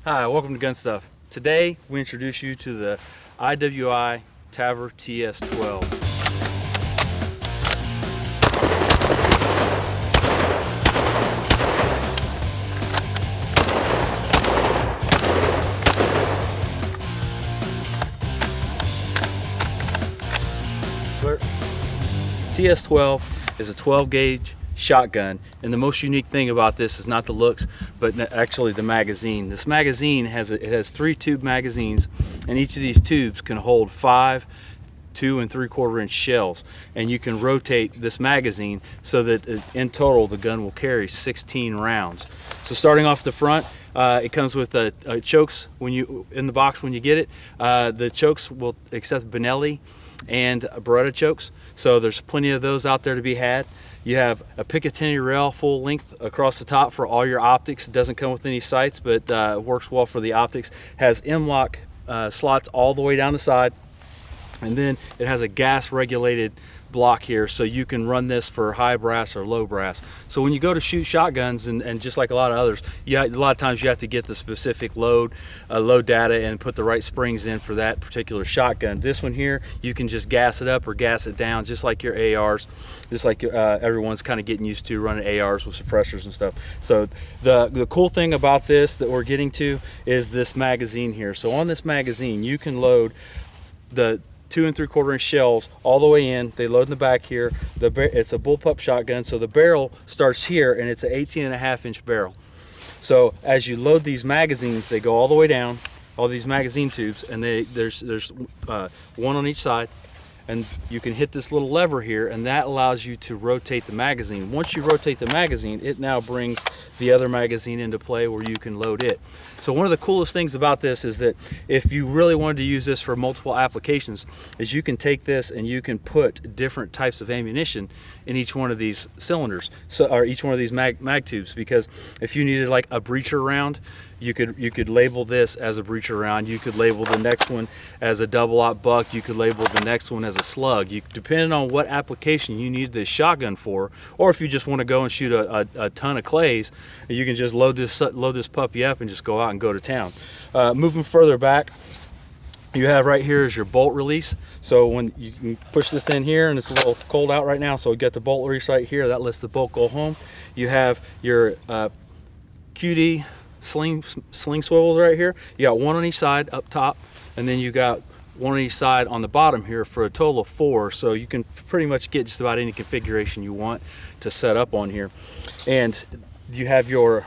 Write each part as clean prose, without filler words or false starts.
Hi, welcome to Gun Stuff. Today we introduce you to the IWI Tavor TS12. TS12 is a 12 gauge shotgun, and the most unique thing about this is not the looks but actually the magazine. This magazine has 3 tube magazines, and each of these tubes can hold 5 2 3/4 inch shells, and you can rotate this magazine so that in total the gun will carry 16 rounds. So starting off the front, it comes with chokes in the box when you get it. The chokes will accept Benelli and Beretta chokes, so there's plenty of those out there to be had. You have a Picatinny rail full length across the top for all your optics. It doesn't come with any sights, but works well for the optics. Has M-lock slots all the way down the side, and then it has a gas regulated block here, so you can run this for high brass or low brass. So when you go to shoot shotguns, and just like a lot of others, a lot of times you have to get the specific load data and put the right springs in for that particular shotgun. This one here, you can just gas it up or gas it down, just like your ARs, just like everyone's kind of getting used to running ARs with suppressors and stuff. So the cool thing about this that we're getting to is this magazine here. So on this magazine, you can load the 2 3/4 inch shells all the way in. They load in the back here. It's a bullpup shotgun, so the barrel starts here, and it's an 18.5 inch barrel. So as you load these magazines, they go all the way down, all these magazine tubes, and there's one on each side, and you can hit this little lever here, and that allows you to rotate the magazine. Once you rotate the magazine, it now brings the other magazine into play where you can load it. So one of the coolest things about this is that if you really wanted to use this for multiple applications, is you can take this and you can put different types of ammunition in each one of these cylinders, or each one of these mag tubes, because if you needed like a breacher round, you could label this as a breacher round. You could label the next one as a double-aught buck. You could label the next one as a slug. Depending on what application you need this shotgun for, or if you just want to go and shoot a ton of clays, you can just load this puppy up and just go out and go to town. Moving further back, you have right here is your bolt release. So when you can push this in here, and it's a little cold out right now, so we got the bolt release right here. That lets the bolt go home. You have your QD sling swivels right here. You got one on each side up top, and then you got one on each side on the bottom here for a total of 4. So you can pretty much get just about any configuration you want to set up on here. And you have your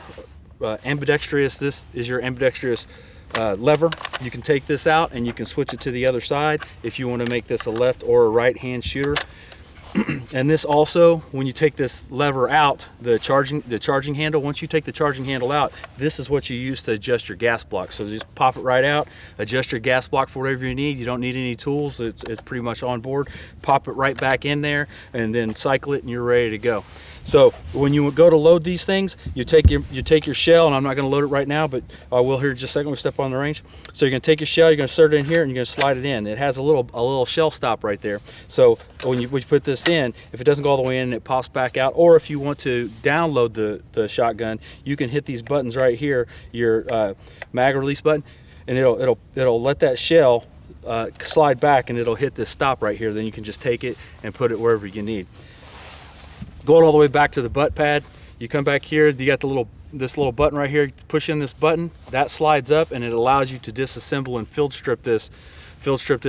ambidextrous. This is your ambidextrous lever. You can take this out and you can switch it to the other side if you want to make this a left or a right hand shooter. And this also, when you take this lever out, the charging handle, once you take the charging handle out, this is what you use to adjust your gas block. So just pop it right out, adjust your gas block for whatever you need. You don't need any tools. It's pretty much on board. Pop it right back in there and then cycle it, and you're ready to go. So when you go to load these things, you take your shell, and I'm not going to load it right now, but I will here in just a second when we step on the range. So you're going to take your shell, you're going to insert it in here, and you're going to slide it in. It has a little shell stop right there. So when you put this in, if it doesn't go all the way in, it pops back out. Or if you want to download the shotgun, you can hit these buttons right here, your mag release button, and it'll let that shell slide back, and it'll hit this stop right here. Then you can just take it and put it wherever you need. Going all the way back to the butt pad, you come back here, you got this little button right here. Push in this button, that slides up, and it allows you to disassemble and field strip this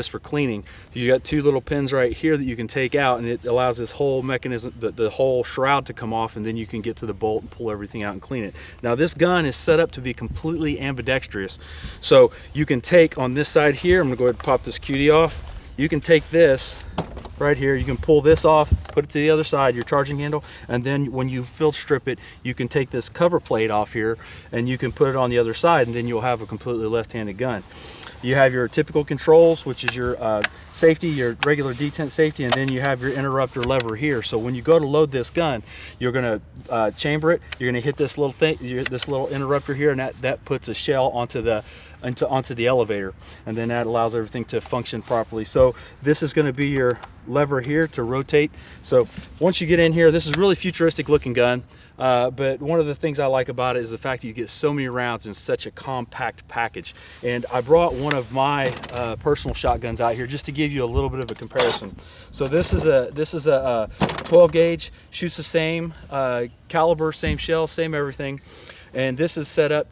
for cleaning. You got 2 little pins right here that you can take out, and it allows this whole mechanism, the whole shroud, to come off, and then you can get to the bolt and pull everything out and clean it. Now this gun is set up to be completely ambidextrous, so you can take on this side here, I'm gonna go ahead and pop this QD off. You can take this right here, you can pull this off, put it to the other side, your charging handle, and then when you field strip it, you can take this cover plate off here and you can put it on the other side, and then you'll have a completely left-handed gun. You have your typical controls, which is your safety, your regular detent safety, and then you have your interrupter lever here. So when you go to load this gun, you're going to chamber it. You're going to hit this little thing, this little interrupter here, and that puts a shell onto the elevator, and then that allows everything to function properly. So this is going to be your lever here to rotate. So once you get in here, this is a really futuristic looking gun. But one of the things I like about it is the fact that you get so many rounds in such a compact package. And I brought one of my personal shotguns out here just to give you a little bit of a comparison. So this is a 12 gauge, shoots the same caliber, same shell, same everything. And this is set up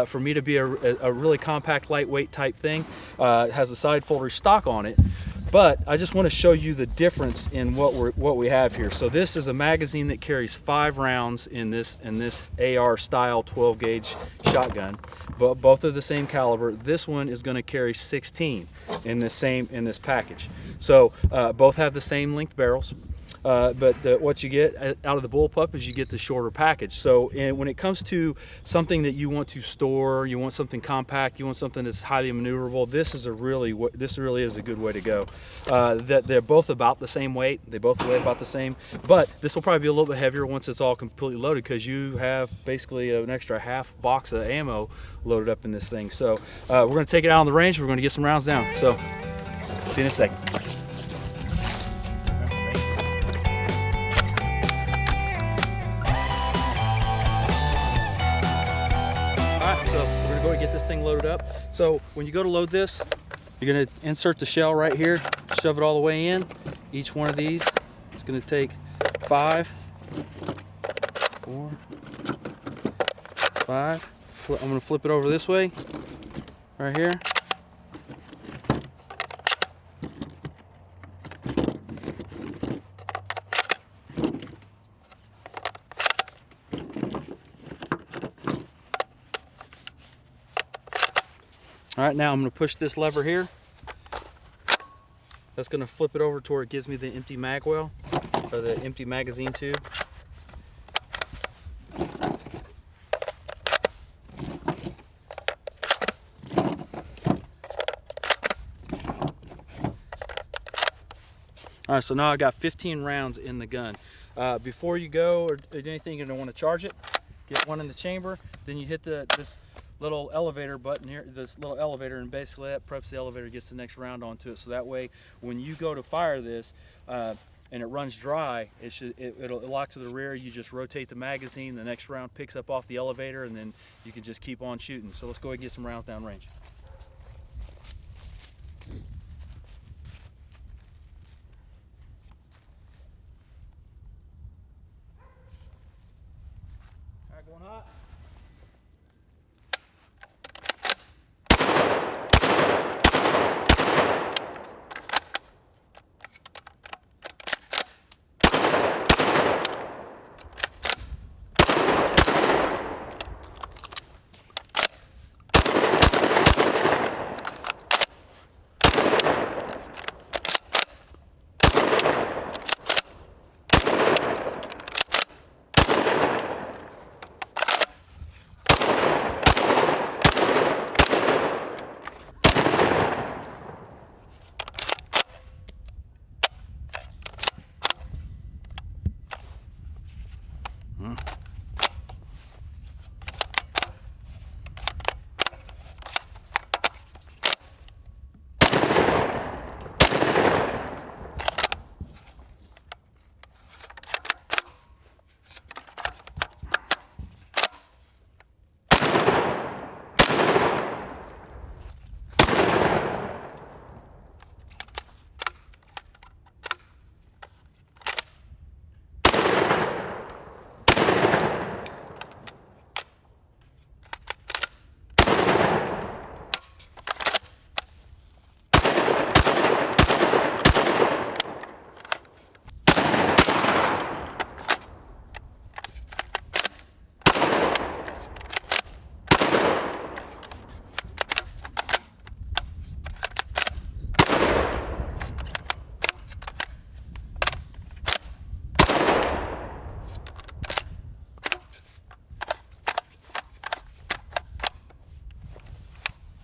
for me to be a really compact, lightweight type thing. It has a side folder stock on it. But I just want to show you the difference in what we have here. So this is a magazine that carries 5 rounds in this AR style 12 gauge shotgun, but both are the same caliber. This one is going to carry 16 in this package. So both have the same length barrels. But what you get out of the bullpup is you get the shorter package. So when it comes to something that you want to store, you want something compact, you want something that's highly maneuverable, this really is a good way to go. That they're both about the same weight, they both weigh about the same, but this will probably be a little bit heavier once it's all completely loaded, because you have basically an extra half box of ammo loaded up in this thing. So we're going to take it out on the range, we're going to get some rounds down. So see you in a second. So we're going to go and get this thing loaded up. So when you go to load this, you're going to insert the shell right here, shove it all the way in. Each one of these is going to take 5, 4, 5. I'm going to flip it over this way, right here. All right, now I'm going to push this lever here. That's going to flip it over to where it gives me the empty mag well, or the empty magazine tube. All right, so now I got 15 rounds in the gun. Before you go or do anything, you're going to want to charge it. Get one in the chamber, then you hit this little elevator button here, this little elevator, and basically that preps the elevator, gets the next round onto it. So that way, when you go to fire this and it runs dry, it'll lock to the rear. You just rotate the magazine, the next round picks up off the elevator, and then you can just keep on shooting. So let's go ahead and get some rounds down range. All right, going hot.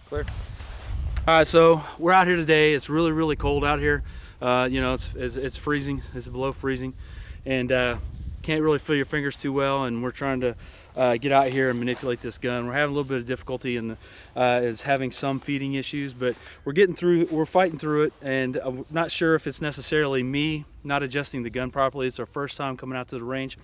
Clear. All right, so we're out here today. It's really, really cold out here. You know, it's freezing. It's below freezing, and can't really feel your fingers too well. And we're trying to get out here and manipulate this gun. We're having a little bit of difficulty in is having some feeding issues, but we're getting through. We're fighting through it, and I'm not sure if it's necessarily me not adjusting the gun properly. It's our first time coming out to the range,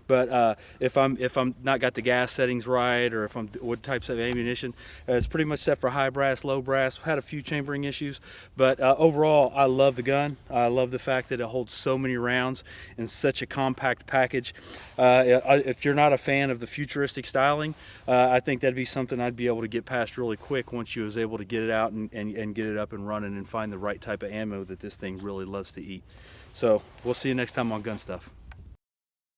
But if I'm not got the gas settings right, or if I'm what types of ammunition, it's pretty much set for high brass, low brass. Had a few chambering issues, but overall I love the gun. I love the fact that it holds so many rounds in such a compact package. If you're not a fan of the futuristic styling, I think that'd be something I'd be able to get past really quick once you was able to get it out and get it up and running and find the right type of ammo that this thing really loves to eat. So we'll see you next time on Gun Stuff.